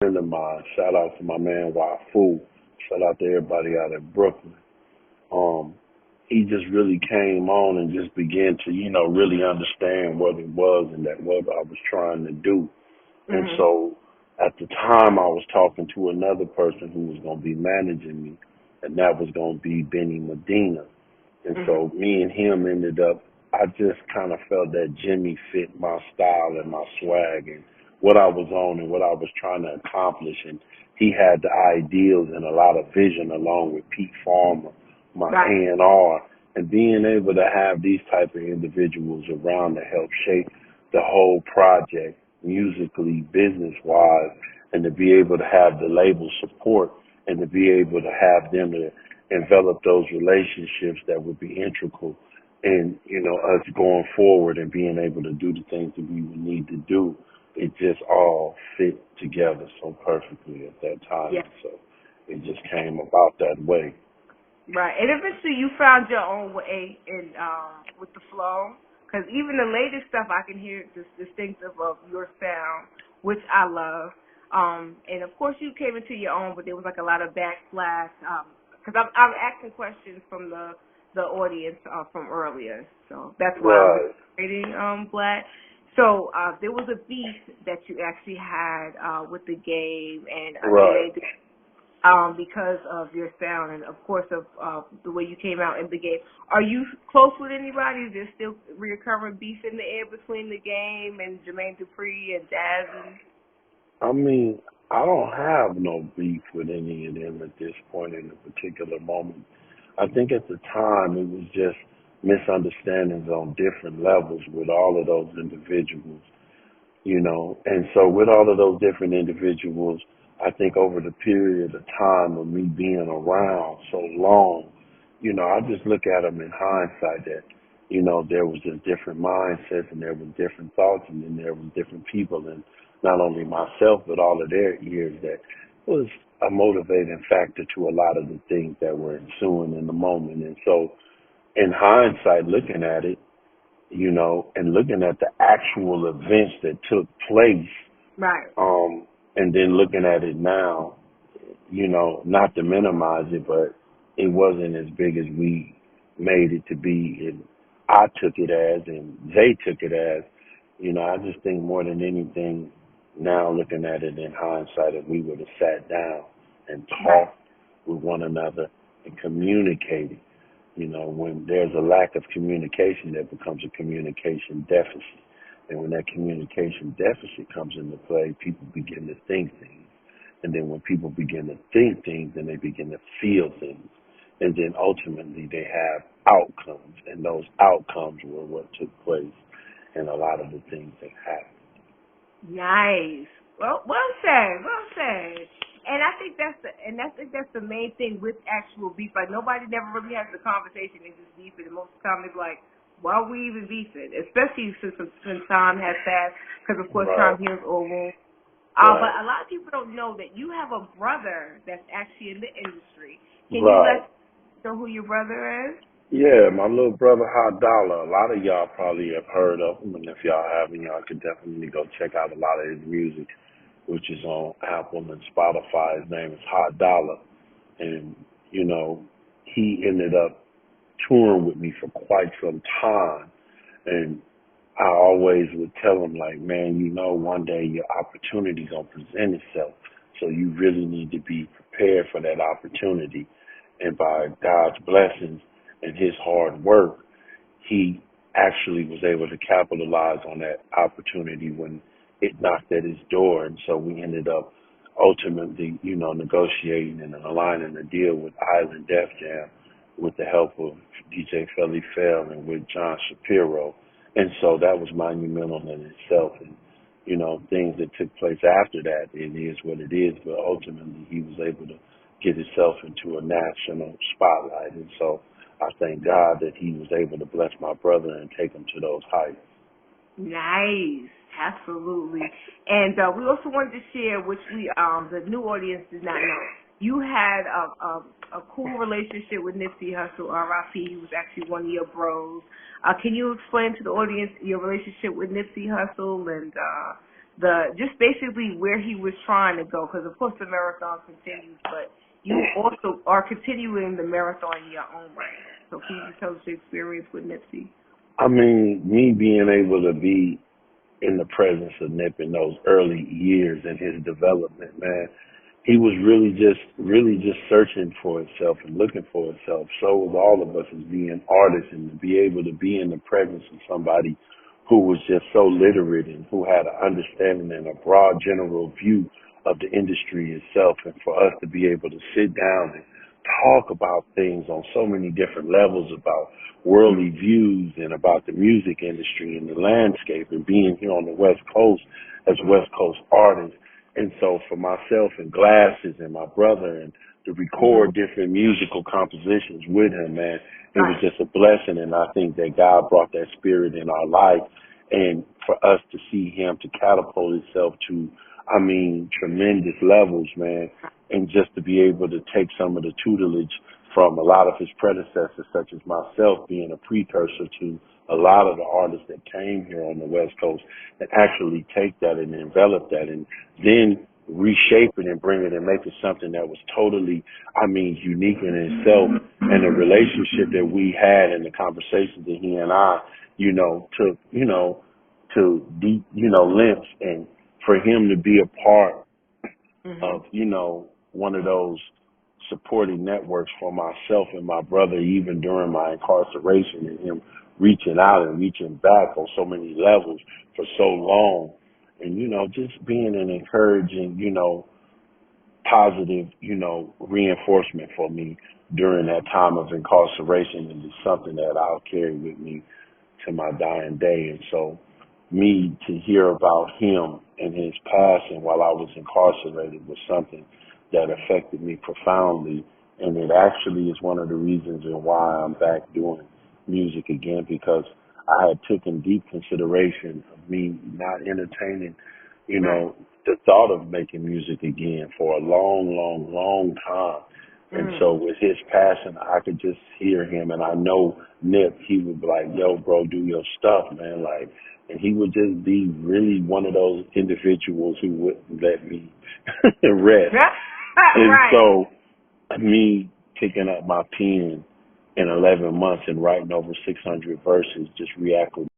Friend of mine. Shout out to my man Wafu. Shout out to everybody out in Brooklyn. Um, he just really came on and just began to, really understand what it was and that what I was trying to do. And Mhm. so at the time I was talking to another person who was going to be managing me, and that was going to be Benny Medina. And Mhm. so me and him ended up, I just kind of felt that Jimmy fit my style and my swag and what I was on and what I was trying to accomplish. And he had the ideals and a lot of vision along with Pete Farmer, my Right. A&R, and being able to have these type of individuals around to help shape the whole project musically, business wise, and to be able to have the label support and to be able to have them to envelop those relationships that would be integral in, us going forward and being able to do the things that we would need to do. It just all fit together so perfectly at that time. Yeah. And so it just came about that way. Right. And eventually you found your own way in with the flow, because even the latest stuff I can hear just distinctive of your sound, which I love. And of course you came into your own, but there was like a lot of backslash. Because I'm asking questions from the audience from earlier, so that's why I'm Right, reading Black. So there was a beef that you actually had with the game, and right. they because of your sound and of course of the way you came out in the game. Are you close with anybody? Is there still reoccurring beef in the air between the game and Jermaine Dupri and Jazz? And I mean, I don't have no beef with any of them at this point in a particular moment. I think at the time it was just misunderstandings on different levels with all of those individuals, And so with all of those different individuals, I think over the period of time of me being around so long, I just look at them in hindsight that, there was just different mindsets and there was different thoughts and then there was different people and not only myself but all of their ears that was a motivating factor to a lot of the things that were ensuing in the moment. And so in hindsight, looking at it, and looking at the actual events that took place, right, and then looking at it now, not to minimize it, but it wasn't as big as we made it to be, and I took it as, and they took it as, I just think more than anything, now looking at it in hindsight, if we would have sat down and right, talked with one another and communicated, when there's a lack of communication, there becomes a communication deficit. And when that communication deficit comes into play, people begin to think things. And then when people begin to think things, then they begin to feel things. And then ultimately they have outcomes. And those outcomes were what took place in a lot of the things that happened. nice. Well said, well said. And I think that's the main thing with actual beef. Like nobody never really has the conversation. They just beef it, and most of the time they're like, "Why are we even beefing?" Especially since time has passed, because of course Right, time heals all. But right, a lot of people don't know that you have a brother that's actually in the industry. Can you right. let know who your brother is? Yeah, my little brother Hot Dollar. A lot of y'all probably have heard of him, and if y'all haven't, y'all could definitely go check out a lot of his music, which is on Apple and Spotify. His name is Hot Dollar, and he ended up touring with me for quite some time, and I always would tell him like, man, one day your opportunity gonna present itself, so you really need to be prepared for that opportunity. And by God's blessings and his hard work, he actually was able to capitalize on that opportunity when it knocked at his door. And so we ended up ultimately, negotiating and aligning a deal with Island Def Jam with the help of DJ Felly Fell and with John Shapiro. And so that was monumental in itself. And, things that took place after that, it is what it is. But ultimately, he was able to get himself into a national spotlight. And so I thank God that he was able to bless my brother and take him to those heights. Nice, absolutely. And we also wanted to share, which the new audience did not know. You had a cool relationship with Nipsey Hussle, R.I.P. He was actually one of your bros. Can you explain to the audience your relationship with Nipsey Hussle and just basically where he was trying to go. Because of course the marathon continues, but you also are continuing the marathon in your own right. So can you just tell us your experience with Nipsey? I mean, me being able to be in the presence of Nip in those early years in his development, man, he was really just searching for himself and looking for himself. So was all of us as being artists, and to be able to be in the presence of somebody who was just so literate and who had an understanding and a broad general view of the industry itself, and for us to be able to sit down and talk about things on so many different levels about worldly views and about the music industry and the landscape, and being here on the West Coast as West Coast artists. And so for myself and Glasses and my brother, and to record different musical compositions with him, man, it was just a blessing. And I think that God brought that spirit in our life, and for us to see him to catapult himself to, I mean, tremendous levels, man, and just to be able to take some of the tutelage from a lot of his predecessors, such as myself, being a precursor to a lot of the artists that came here on the West Coast, and actually take that and envelop that and then reshape it and bring it and make it something that was totally, I mean, unique in itself. And the relationship that we had and the conversations that he and I, took, to deep, lengths, and for him to be a part of, one of those supporting networks for myself and my brother, even during my incarceration, and him reaching out and reaching back on so many levels for so long. And, just being an encouraging, positive, reinforcement for me during that time of incarceration, and it's something that I'll carry with me to my dying day. And so me to hear about him and his passing while I was incarcerated was something that affected me profoundly. And it actually is one of the reasons and why I'm back doing music again, because I had taken deep consideration of me not entertaining, the thought of making music again for a long, long, long time. And so with his passing, I could just hear him, and I know Nip, he would be like, yo, bro, do your stuff, man. Like, and he would just be really one of those individuals who wouldn't let me rest. And so me picking up my pen in 11 months and writing over 600 verses just reacclimated